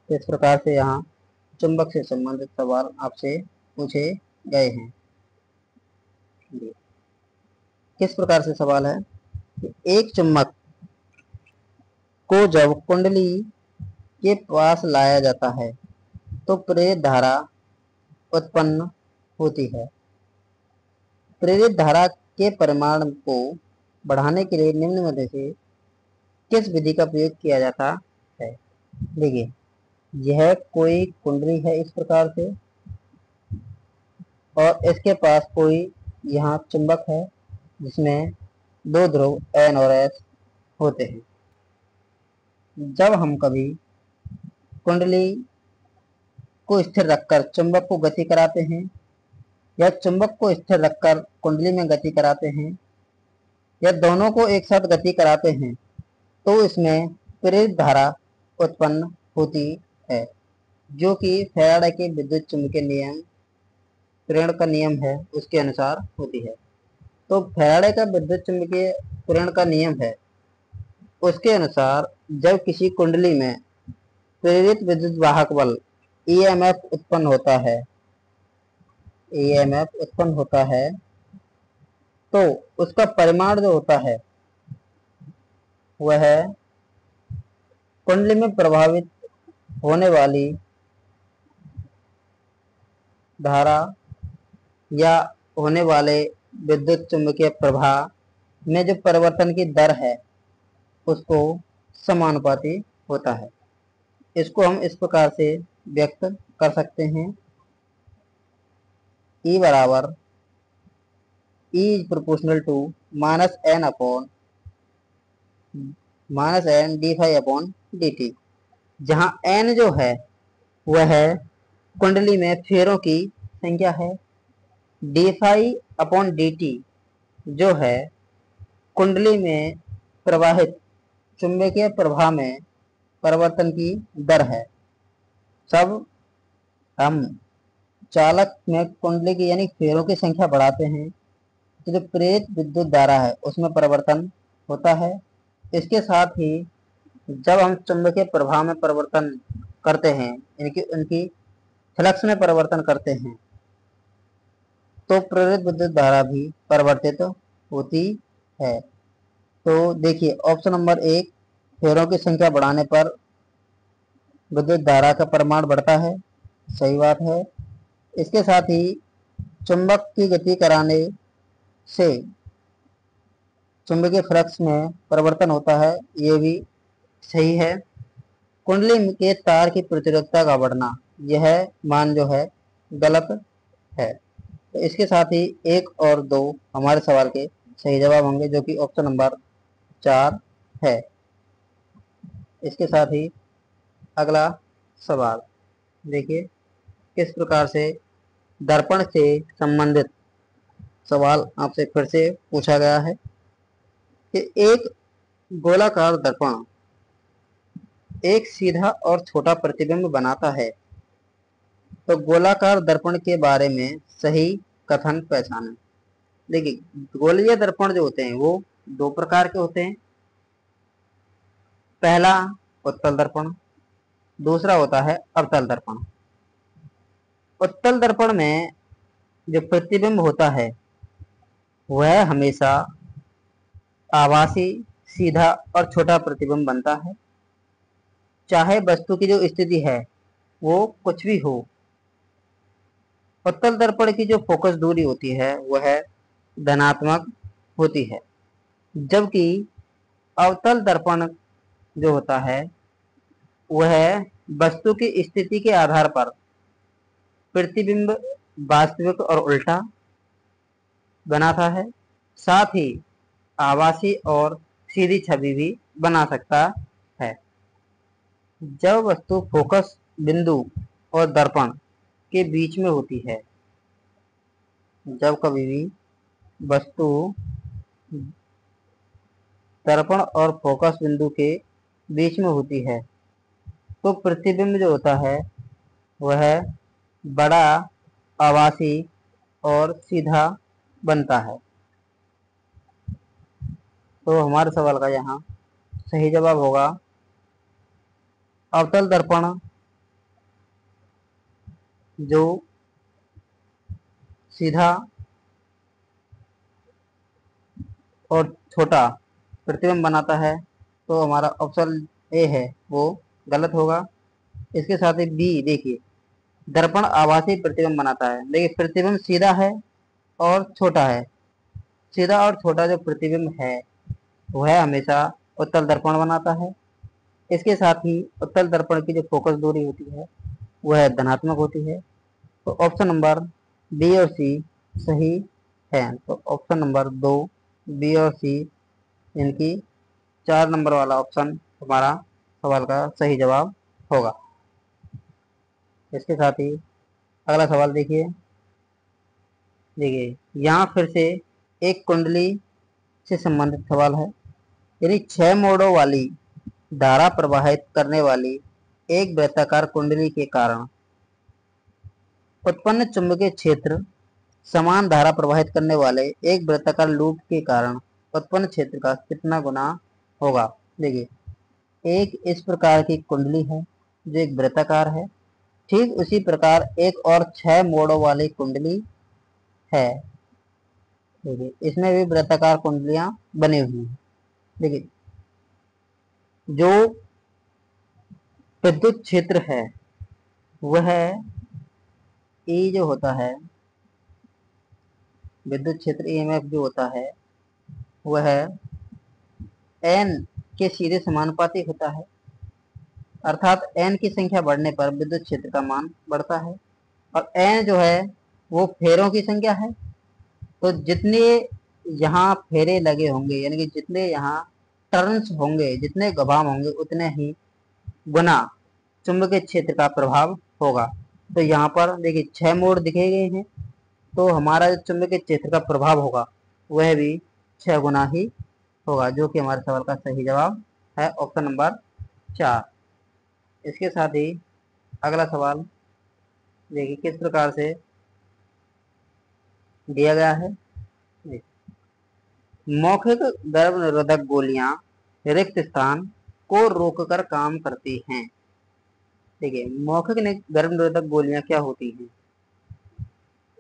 किस प्रकार से यहाँ चुंबक से संबंधित सवाल आपसे पूछे गए हैं। किस प्रकार से सवाल है कि एक चुंबक को जब कुंडली के पास लाया जाता है तो प्रेरित धारा उत्पन्न होती है। प्रेरित धारा के परिमाण को बढ़ाने के लिए निम्न में से किस विधि का प्रयोग किया जाता है। देखिए, यह कोई कुंडली है इस प्रकार से, और इसके पास कोई यहाँ चुंबक है जिसमें 2 ध्रुव N और S होते हैं। जब हम कभी कुंडली को स्थिर रखकर चुंबक को गति कराते हैं या चुंबक को स्थिर रखकर कुंडली में गति कराते हैं या दोनों को एक साथ गति कराते हैं तो इसमें प्रेरित धारा उत्पन्न होती है, जो कि फैराडे के विद्युत चुंबकीय नियम, प्रेरण का नियम है, उसके अनुसार होती है। तो फैराडे का विद्युत चुंबकीय प्रेरण का नियम है, उसके अनुसार जब किसी कुंडली में प्रेरित विद्युत वाहक बल EMF उत्पन्न होता है तो उसका परिमाण जो होता है वह कुंडली में प्रभावित होने वाली धारा या होने वाले विद्युत चुंबकीय प्रवाह में जो परिवर्तन की दर है उसको समानुपाती होता है। इसको हम इस प्रकार से व्यक्त कर सकते हैं, E बराबर E proportional to -n d∅dt, जहाँ n जो है वह कुंडली में फेरों की संख्या है, d∅dt जो है कुंडली में प्रवाहित चुंबकीय प्रवाह में परिवर्तन की दर है। सब हम चालक में कुंडली की यानी फेरों की संख्या बढ़ाते हैं तो जो प्रेरित विद्युत धारा है उसमें परिवर्तन होता है। इसके साथ ही जब हम चुंबकीय प्रवाह में परिवर्तन करते हैं, उनकी फ्लक्स में परिवर्तन करते हैं, तो प्रेरित विद्युत धारा भी परिवर्तित होती है। तो देखिए, ऑप्शन नंबर 1, फेरों की संख्या बढ़ाने पर विद्युत धारा का परिमाण बढ़ता है, सही बात है। इसके साथ ही चुंबक की गति कराने से चुंबकीय फ्लक्स में परिवर्तन होता है, ये भी सही है। कुंडली के तार की प्रतिरोधकता का बढ़ना, यह मान जो है गलत है। तो इसके साथ ही 1 और 2 हमारे सवाल के सही जवाब होंगे, जो कि ऑप्शन नंबर 4 है। इसके साथ ही अगला सवाल देखिए, किस प्रकार से दर्पण से संबंधित सवाल आपसे फिर से पूछा गया है कि एक गोलाकार दर्पण एक सीधा और छोटा प्रतिबिंब बनाता है, तो गोलाकार दर्पण के बारे में सही कथन पहचानें। देखिए, गोलीय दर्पण जो होते हैं वो दो प्रकार के होते हैं। पहला उत्तल दर्पण, दूसरा होता है अवतल दर्पण। उत्तल दर्पण में जो प्रतिबिंब होता है वह हमेशा आभासी, सीधा और छोटा प्रतिबिंब बनता है, चाहे वस्तु की जो स्थिति है वो कुछ भी हो। उत्तल दर्पण की जो फोकस दूरी होती है वह धनात्मक होती है, जबकि अवतल दर्पण जो होता है वह वस्तु की स्थिति के आधार पर प्रतिबिंब वास्तविक और उल्टा बनाता है, साथ ही आभासी और सीधी छवि भी बना सकता है। जब वस्तु फोकस बिंदु और दर्पण के बीच में होती है, जब कभी भी वस्तु दर्पण और फोकस बिंदु के बीच में होती है, तो प्रतिबिंब जो होता है वह बड़ा, आभासी और सीधा बनता है। तो हमारे सवाल का यहाँ सही जवाब होगा अवतल दर्पण जो सीधा और छोटा प्रतिबिंब बनाता है, तो हमारा ऑप्शन ए है वो गलत होगा। इसके साथ ही बी देखिए, दर्पण आभासी प्रतिबिंब बनाता है। देखिए, प्रतिबिंब सीधा है और छोटा है। सीधा और छोटा जो प्रतिबिंब है वह हमेशा उत्तल दर्पण बनाता है। इसके साथ ही उत्तल दर्पण की जो फोकस दूरी होती है वह धनात्मक होती है। तो ऑप्शन नंबर बी और सी सही है। तो ऑप्शन नंबर 2 बी और सी, इनकी 4 नंबर वाला ऑप्शन हमारा सवाल का सही जवाब होगा। इसके साथ ही अगला सवाल देखिए। देखिए, यहाँ फिर से एक कुंडली से संबंधित सवाल है। यानी 6 मोड़ों वाली धारा प्रवाहित करने वाली एक वृत्ताकार कुंडली के कारण उत्पन्न चुंबकीय क्षेत्र समान धारा प्रवाहित करने वाले एक वृत्ताकार लूप के कारण उत्पन्न क्षेत्र का कितना गुना होगा। देखिए, एक इस प्रकार की कुंडली है जो एक वृत्ताकार है, ठीक उसी प्रकार एक और 6 मोड़ों वाली कुंडली है। देखिए, इसमें भी वृत्ताकार कुंडलियां बनी हुई हैं। देखिए, जो विद्युत क्षेत्र है वह ई जो होता है, विद्युत क्षेत्र ईएमएफ जो होता है वह एन के सीधे समानुपाती होता है। अर्थात एन की संख्या बढ़ने पर विद्युत क्षेत्र का मान बढ़ता है, और एन जो है वो फेरों की संख्या है। तो जितने यहाँ फेरे लगे होंगे, यानी कि जितने यहाँ टर्न्स होंगे, जितने घुमाव होंगे, उतने ही गुना चुंबकीय क्षेत्र का प्रभाव होगा। तो यहाँ पर देखिए 6 मोड़ दिखे गए हैं, तो हमारा जो चुंबकीय क्षेत्र का प्रभाव होगा वह भी 6 गुना ही होगा, जो कि हमारे सवाल का सही जवाब है ऑप्शन नंबर 4। इसके साथ ही अगला सवाल देखिए किस प्रकार से दिया गया है। मौखिक गर्भ निरोधक गोलियां रिक्त स्थान को रोककर काम करती हैं। देखिए, मौखिक गर्भ निरोधक गोलियां क्या होती हैं?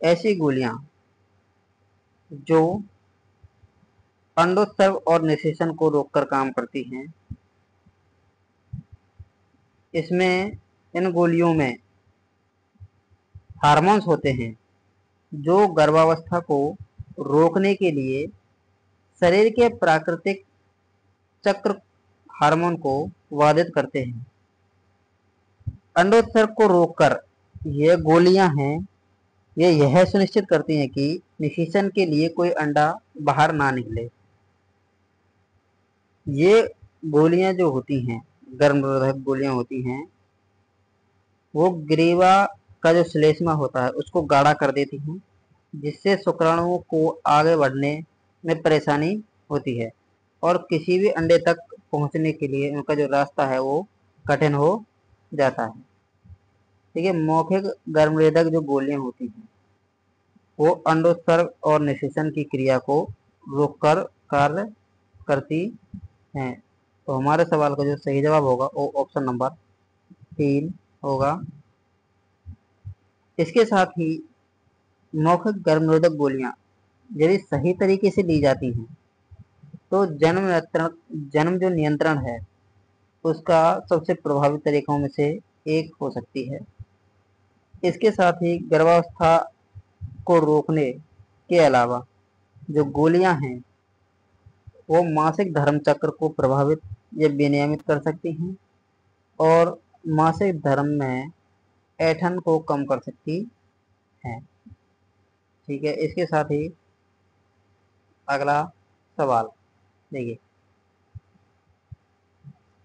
ऐसी गोलियां जो अंडोत्सर्ग और निषेचन को रोककर काम करती हैं। इसमें इन गोलियों में हार्मोन्स होते हैं जो गर्भावस्था को रोकने के लिए शरीर के प्राकृतिक चक्र हार्मोन को बाधित करते हैं। अंडोत्सर्ग को रोककर ये गोलियां हैं, ये यह सुनिश्चित करती हैं कि निषेचन के लिए कोई अंडा बाहर ना निकले। ये गोलियां जो होती हैं, गर्म निरोधक गोलियां होती हैं, वो ग्रीवा का जो श्लेष्मा होता है उसको गाढ़ा कर देती हैं, जिससे शुक्राणुओं को आगे बढ़ने में परेशानी होती है और किसी भी अंडे तक पहुंचने के लिए उनका जो रास्ता है वो कठिन हो जाता है। ठीक है, मौखिक गर्मनिरोधक जो गोलियां होती हैं वो अंडोत्सर्ग और निषेचन की क्रिया को रोककर कार्य करती हैं। तो हमारे सवाल का जो सही जवाब होगा वो ऑप्शन नंबर 3 होगा। इसके साथ ही मौखिक गर्मनिरोधक गोलियां यदि सही तरीके से ली जाती हैं तो जन्म जो नियंत्रण है उसका सबसे प्रभावी तरीकों में से एक हो सकती है। इसके साथ ही गर्भावस्था को रोकने के अलावा जो गोलियां हैं वो मासिक धर्म चक्र को प्रभावित या विनियमित कर सकती हैं और मासिक धर्म में ऐंठन को कम कर सकती हैं। ठीक है, इसके साथ ही अगला सवाल देखिए,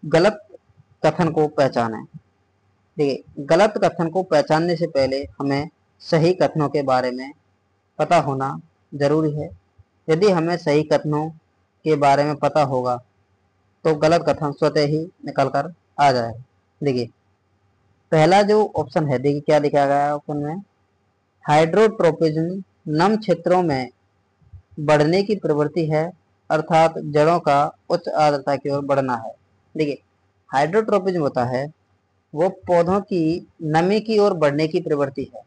गलत कथन को पहचानें। देखिए, गलत कथन को पहचानने से पहले हमें सही कथनों के बारे में पता होना जरूरी है। यदि हमें सही कथनों के बारे में पता होगा तो गलत कथन स्वतः ही निकल कर आ जाएगा। देखिए, पहला जो ऑप्शन है, देखिए क्या लिखा गया है ऑप्शन में, हाइड्रोट्रोपिज्म नम क्षेत्रों में बढ़ने की प्रवृत्ति है, अर्थात जड़ों का उच्च आर्द्रता की ओर बढ़ना है। देखिए, हाइड्रोट्रोपिज्म होता है वो पौधों की नमी की ओर बढ़ने की प्रवृत्ति है।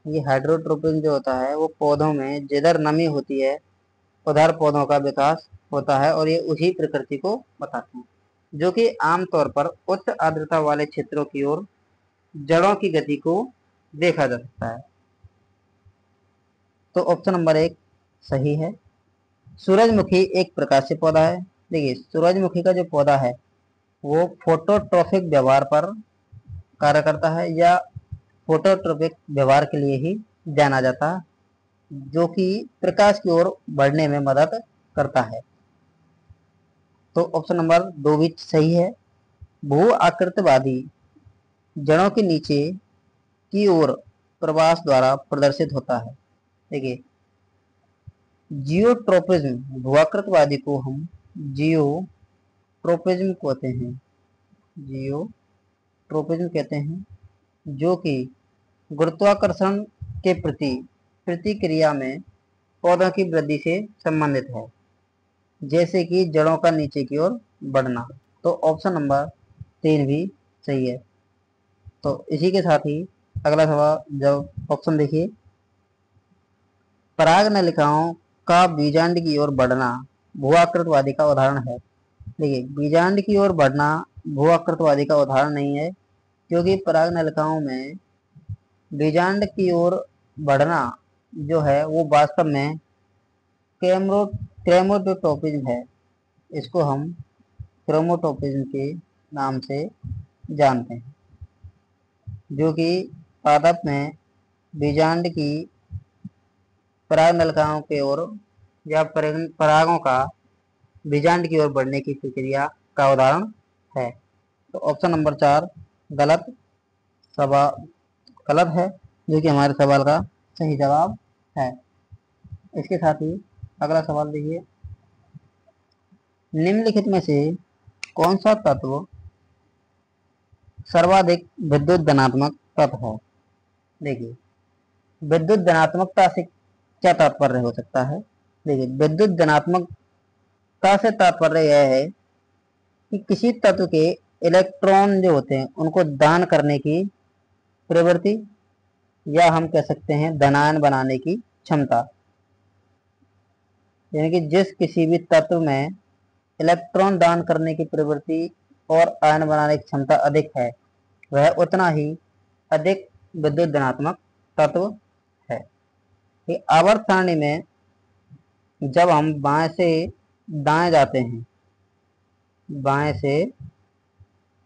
ये हाइड्रोट्रोपिज्म जो होता है वो पौधों में जिधर नमी होती है उधर पौधों का विकास होता है और ये उसी प्रकृति को बताते हैं, जो कि आमतौर पर उच्च आर्द्रता वाले क्षेत्रों की ओर जड़ों की गति को देखा जा सकता है। तो ऑप्शन नंबर 1 सही है। सूरजमुखी एक प्रकाशीय पौधा है। देखिए, सूरजमुखी का जो पौधा है वो फोटोट्रोफिक व्यवहार पर कार्य करता है या फोटोट्रोपिक व्यवहार के लिए ही जाना जाता है, जो कि प्रकाश की ओर बढ़ने में मदद करता है। तो ऑप्शन नंबर 2 भी सही है। भू आकृतिवादी जड़ों के नीचे की ओर प्रवास द्वारा प्रदर्शित होता है। देखिए, जियोट्रोपिज्म भूआकृतवादी को हम जियोट्रोपिज्म कहते हैं, जियोट्रोपिज्म कहते हैं, जो कि गुरुत्वाकर्षण के प्रति प्रतिक्रिया में पौधों की वृद्धि से संबंधित है, जैसे कि जड़ों का नीचे की ओर बढ़ना। तो ऑप्शन नंबर 3 भी सही है। तो इसी के साथ ही अगला सवाल, जब ऑप्शन देखिए, पराग नलिकाओं का बीजांड की ओर बढ़ना भूआकृतवादी का उदाहरण है। देखिए, बीजांड की ओर बढ़ना भूआकृतवादी का उदाहरण नहीं है, क्योंकि पराग नलिकाओं में बीजांड की ओर बढ़ना जो है वो वास्तव में क्रेमोटोपिज्म है। इसको हम क्रोमोटोपिज्म के नाम से जानते हैं, जो कि पादप में बीजांड की पराग नलिकाओं की ओर या परागों का बीजांड की ओर बढ़ने की प्रक्रिया का उदाहरण है। तो ऑप्शन नंबर 4 गलत सवाल गलत है, जो कि हमारे सवाल का सही जवाब है। इसके साथ ही अगला सवाल देखिए, निम्नलिखित में से कौन सा तत्व सर्वाधिक विद्युत धनात्मक तत्व है। देखिए, विद्युत धनात्मकता से क्या तात्पर्य हो सकता है। देखिए, विद्युत धनात्मकता से तात्पर्य यह है कि किसी तत्व के इलेक्ट्रॉन जो होते हैं उनको दान करने की प्रवृत्ति, या हम कह सकते हैं धनायन बनाने की क्षमता। यानी कि जिस किसी भी तत्व में इलेक्ट्रॉन दान करने की प्रवृत्ति और आयन बनाने की क्षमता अधिक है वह उतना ही अधिक विद्युत धनात्मक तत्व है। आवर्त सारणी में जब हम बाएं से दाएं जाते हैं, बाएं से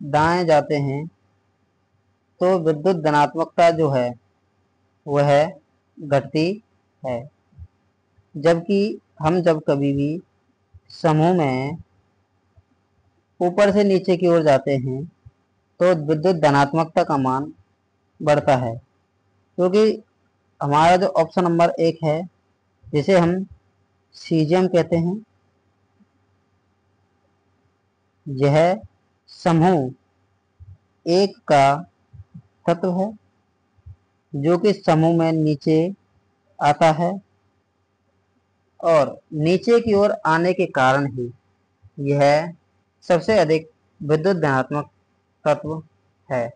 दाएं जाते हैं तो विद्युत धनात्मकता जो है वह घटती है। जबकि हम जब कभी भी समूह में ऊपर से नीचे की ओर जाते हैं तो विद्युत धनात्मकता का मान बढ़ता है, क्योंकि हमारा जो ऑप्शन नंबर 1 है, जिसे हम सीजियम कहते हैं, यह समूह एक का तत्व है जो कि समूह में नीचे आता है, और नीचे की ओर आने के कारण ही यह सबसे अधिक विद्युत धनात्मक तत्व है।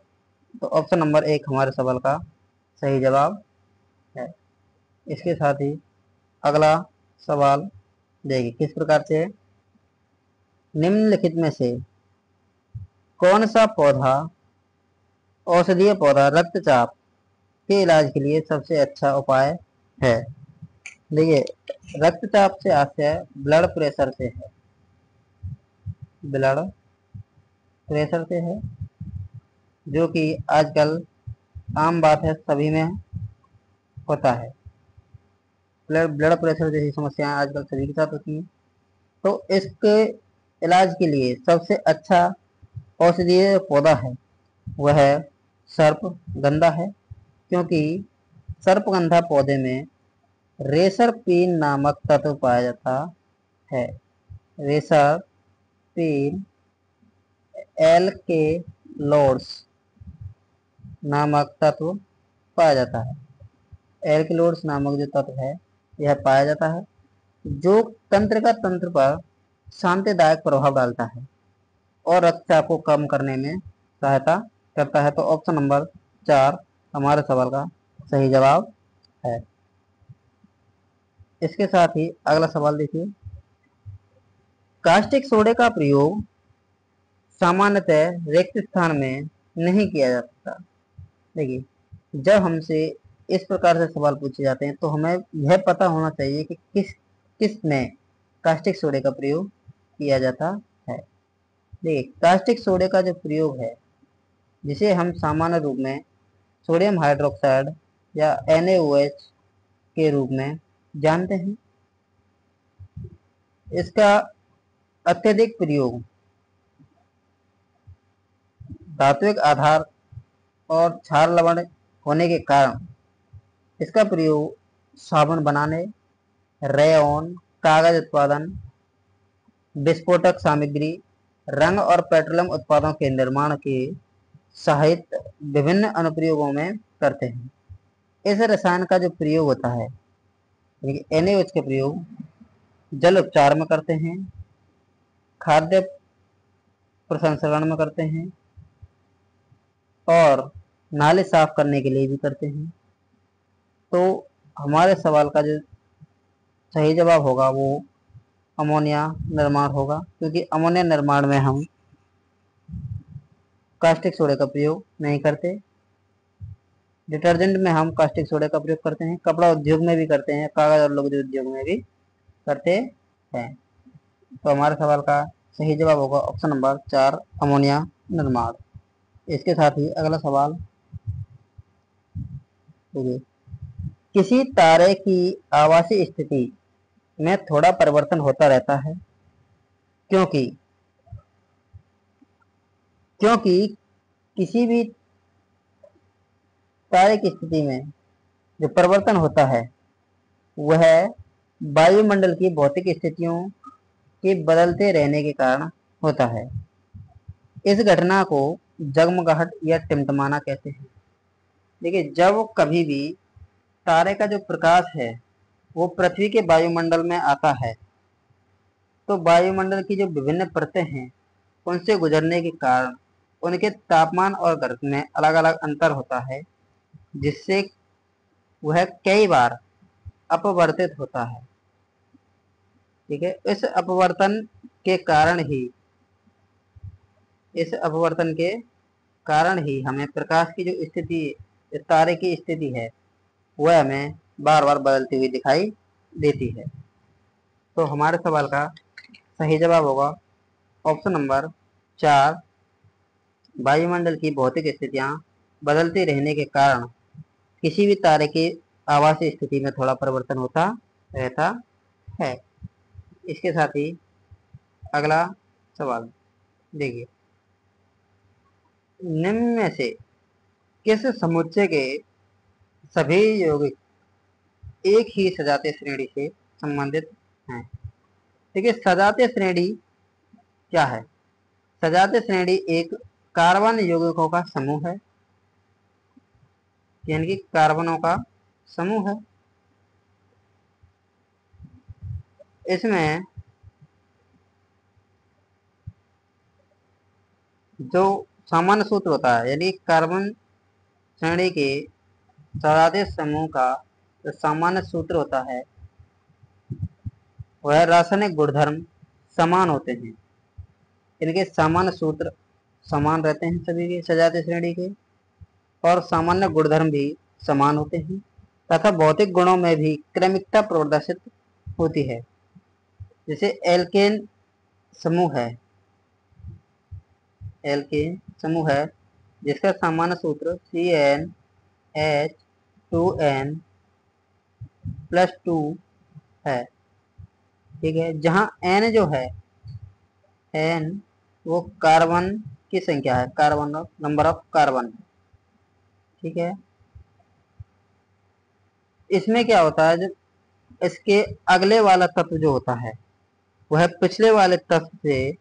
तो ऑप्शन नंबर 1 हमारे सवाल का सही जवाब है। इसके साथ ही अगला सवाल देखिए किस प्रकार से है। निम्नलिखित में से कौन सा पौधा, औषधीय पौधा रक्तचाप के इलाज के लिए सबसे अच्छा उपाय है? देखिए, रक्तचाप से आशय ब्लड प्रेशर से है, ब्लड प्रेशर से है, जो कि आजकल आम बात है, सभी में होता है। ब्लड प्रेशर जैसी समस्याएं आजकल सभी के साथ होती हैं। तो इसके इलाज के लिए सबसे अच्छा औषधीय पौधा है वह सर्पगंधा है, क्योंकि सर्पगंधा पौधे में रेसरपीन नामक तत्व पाया जाता है। रेसरपीन एल्केलोड्स नामक तत्व पाया जाता है। एल्केलोड्स नामक जो तत्व है यह पाया जाता है, जो तंत्र पर शांतिदायक प्रभाव डालता है और रक्तचाप को कम करने में सहायता करता है। तो ऑप्शन नंबर 4 हमारे सवाल का सही जवाब है। इसके साथ ही अगला सवाल देखिए। कास्टिक सोडे का प्रयोग सामान्यतः रिक्त स्थान में नहीं किया जा सकता। देखिए, जब हमसे इस प्रकार से सवाल पूछे जाते हैं तो हमें यह पता होना चाहिए कि किस में कास्टिक सोडे का प्रयोग किया जाता है। देखिए, कास्टिक सोडे का जो प्रयोग है, जिसे हम सामान्य रूप में सोडियम हाइड्रोक्साइड या NaOH के रूप में जानते हैं, इसका अत्यधिक प्रयोग धात्विक आधार और क्षार लवण होने के कारण इसका प्रयोग साबुन बनाने, रेयन, कागज उत्पादन, विस्फोटक सामग्री, रंग और पेट्रोलियम उत्पादों के निर्माण के सहित विभिन्न अनुप्रयोगों में करते हैं। इस रसायन का जो प्रयोग होता है, NaOH के प्रयोग जल उपचार में करते हैं, खाद्य प्रसंस्करण में करते हैं और नाले साफ करने के लिए भी करते हैं। तो हमारे सवाल का जो सही जवाब होगा वो अमोनिया निर्माण होगा, क्योंकि अमोनिया निर्माण में हम कास्टिक सोडे का प्रयोग नहीं करते। डिटर्जेंट में हम कास्टिक सोडे का प्रयोग करते हैं, कपड़ा उद्योग में भी करते हैं, कागज और लुगदी उद्योग में भी करते हैं। तो हमारे सवाल का सही जवाब होगा ऑप्शन नंबर 4 अमोनिया निर्माण। इसके साथ ही अगला सवाल देखिए। किसी तारे की आवासीय स्थिति में थोड़ा परिवर्तन होता रहता है, क्योंकि किसी भी तारे की स्थिति में जो परिवर्तन होता है वह वायुमंडल की भौतिक स्थितियों के बदलते रहने के कारण होता है। इस घटना को जगमगाहट या टिमटिमाना कहते हैं। देखिए, जब कभी भी तारे का जो प्रकाश है वो पृथ्वी के वायुमंडल में आता है, तो वायुमंडल की जो विभिन्न परतें हैं उनसे गुजरने के कारण उनके तापमान और गर्त में अलग अलग अंतर होता है, जिससे वह कई बार अपवर्तित होता है। ठीक है, इस अपवर्तन के कारण ही हमें प्रकाश की जो स्थिति, तारे की स्थिति है, वह हमें बार बार बदलती हुई दिखाई देती है। तो हमारे सवाल का सही जवाब होगा ऑप्शन नंबर 4 वायुमंडल की भौतिक स्थितियां बदलती रहने के कारण किसी भी तारे की आवासीय स्थिति में थोड़ा परिवर्तन होता रहता है। इसके साथ ही अगला सवाल देखिए, निम्न में से किस समुच्चय के सभी यौगिक एक ही सजातीय श्रेणी से संबंधित हैं? देखिए, सजातीय श्रेणी क्या है? सजातीय श्रेणी एक कार्बन यौगिकों का समूह है, यानी कि कार्बनों का समूह है। इसमें जो सामान्य सूत्र होता है, यानी कार्बन श्रेणी के सजातीय समूह का जो सामान्य सूत्र होता है वह रासायनिक गुणधर्म समान होते हैं। इनके सामान्य सूत्र समान रहते हैं सभी के सजातीय श्रेणी के, और सामान्य गुणधर्म भी समान होते हैं तथा भौतिक गुणों में भी क्रमिकता प्रदर्शित होती है। जैसे एल्केन समूह है, एल्केन समूह है जिसका सामान्य सूत्र CnH2n+2 है, ठीक है। जहां n जो है, n वो कार्बन की संख्या है, कार्बन नंबर ऑफ कार्बन, ठीक है। इसमें क्या होता है, जब इसके अगले वाला तत्व जो होता है वह पिछले वाले तत्व से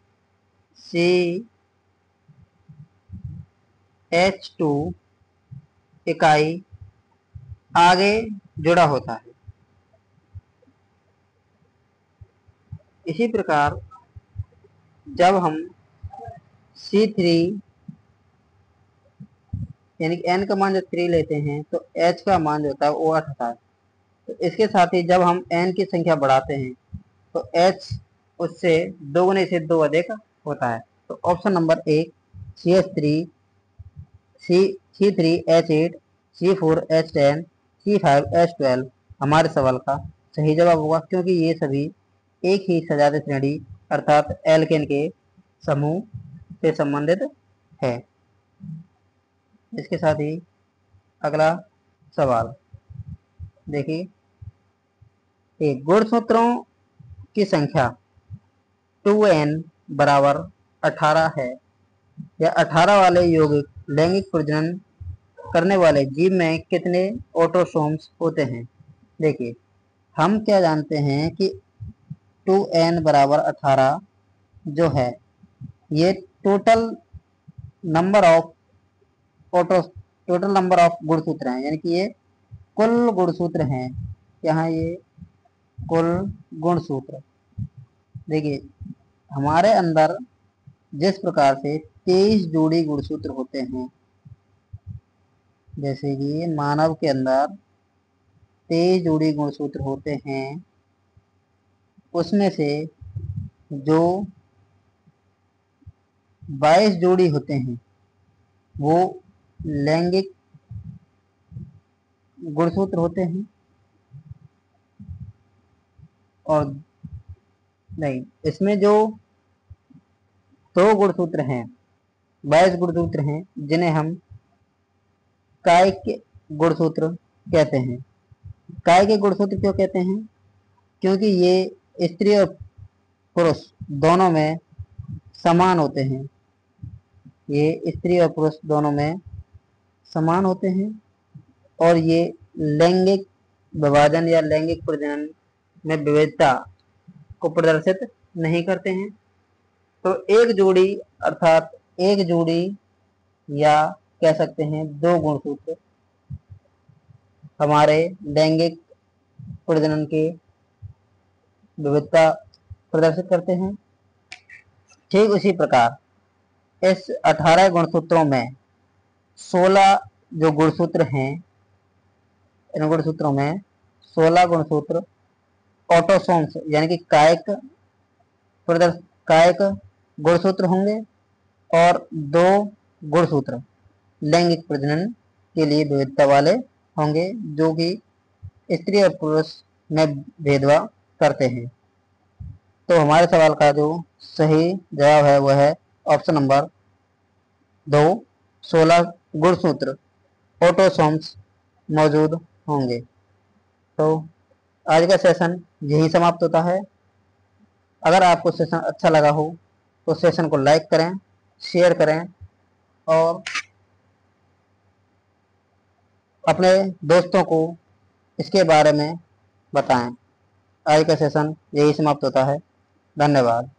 CH2 इकाई आगे जुड़ा होता है। इसी प्रकार जब हम C3 यानी कि n का मान जब 3 लेते हैं तो H का मान जो होता है वो 8 होता है। तो इसके साथ ही जब हम n की संख्या बढ़ाते हैं तो H उससे 2 गुने से 2 अधिक होता है। तो option number A C3H8 C4H10 C5H12 हमारे सवाल का सही जवाब होगा, क्योंकि ये सभी एक ही सजातीय श्रेणी अर्थात एल्केन के समूह से संबंधित है। इसके साथ ही अगला सवाल देखिए, एक गुणसूत्रों की संख्या 2n बराबर 18 है या 18 वाले यौगिक लैंगिक प्रजनन करने वाले जीव में कितने ऑटोसोम्स होते हैं? देखिए, हम क्या जानते हैं कि 2n बराबर 18 जो है ये टोटल नंबर ऑफ गुणसूत्र हैं, यानी कि ये कुल गुणसूत्र हैं। यहाँ ये कुल गुणसूत्र देखिए, हमारे अंदर जिस प्रकार से 23 जोड़ी गुणसूत्र होते हैं, जैसे कि मानव के अंदर 23 जोड़ी गुणसूत्र होते हैं, उसमें से जो 22 जोड़ी होते हैं वो लैंगिक गुणसूत्र होते हैं, और नहीं, इसमें जो 2 गुणसूत्र हैं, 22 गुणसूत्र हैं जिन्हें हम कायिक गुणसूत्र कहते हैं। कायिक गुणसूत्र क्यों कहते हैं? क्योंकि ये स्त्री और पुरुष दोनों में समान होते हैं। ये स्त्री और पुरुष दोनों में समान होते हैं और ये लैंगिक विभाजन या लैंगिक प्रजनन में विविधता को प्रदर्शित नहीं करते हैं। तो एक जोड़ी अर्थात एक जोड़ी या कह सकते हैं 2 गुणसूत्र हमारे लैंगिक प्रजनन की विविधता प्रदर्शित करते हैं। ठीक उसी प्रकार इस 18 गुणसूत्रों में 16 जो गुणसूत्र हैं, इन गुणसूत्रों में 16 गुणसूत्र ऑटोसोम्स यानी कि कायिक गुणसूत्र होंगे और 2 गुणसूत्र लैंगिक प्रजनन के लिए विविधता वाले होंगे, जो कि स्त्री और पुरुष में भेदभाव करते हैं। तो हमारे सवाल का जो सही जवाब है वह है ऑप्शन नंबर 2, 16 गुणसूत्र ऑटोसोम्स मौजूद होंगे। तो आज का सेशन यही समाप्त होता है। अगर आपको सेशन अच्छा लगा हो तो सेशन को लाइक करें, शेयर करें और अपने दोस्तों को इसके बारे में बताएं। आज का सेशन यही समाप्त होता है। धन्यवाद।